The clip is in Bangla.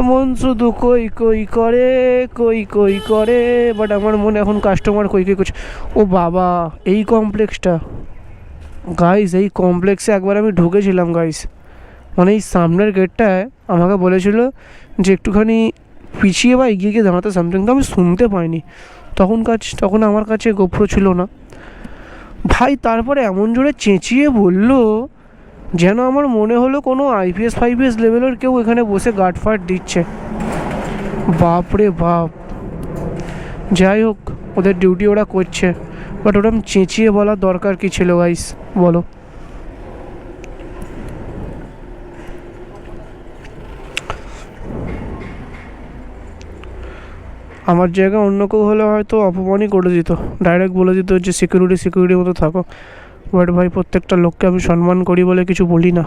মন শুধু কই কই করে, কই কই করে, বাট আমার মনে এখন কাস্টমার কই কই করছে। ও বাবা, এই কমপ্লেক্সটা গাইস, এই কমপ্লেক্সে একবার আমি ঢুকেছিলাম গাইস। মানে এই সামনের গেটটায় আমাকে বলেছিল যে একটুখানি পিছিয়ে বা এগিয়ে গিয়ে দাঁড়াতে সামথিং, তো আমি শুনতে পাইনি তখন আমার কাছে গোপ্রো ছিল না ভাই। তারপরে এমন জোরে চেঁচিয়ে বললো যেন আমার মনে হলো কোনো আইপিএস ফাইপিএস লেভেলের কেউ এখানে বসে গার্ড ফাট দিচ্ছে। বাপ রে বাপ। যাই হোক, ওদের ডিউটি ওরা করছে, বাট ওরকম চেঁচিয়ে বলার দরকার কী ছিল গাইস বলো? আমার জায়গায় অন্য কেউ হলে হয়তো অপমানই করে দিত, ডাইরেক্ট বলে দিত যে সিকিউরিটি মতো থাকো। বাট ভাই, প্রত্যেকটা লোককে আমি সম্মান করি বলে কিছু বলি না।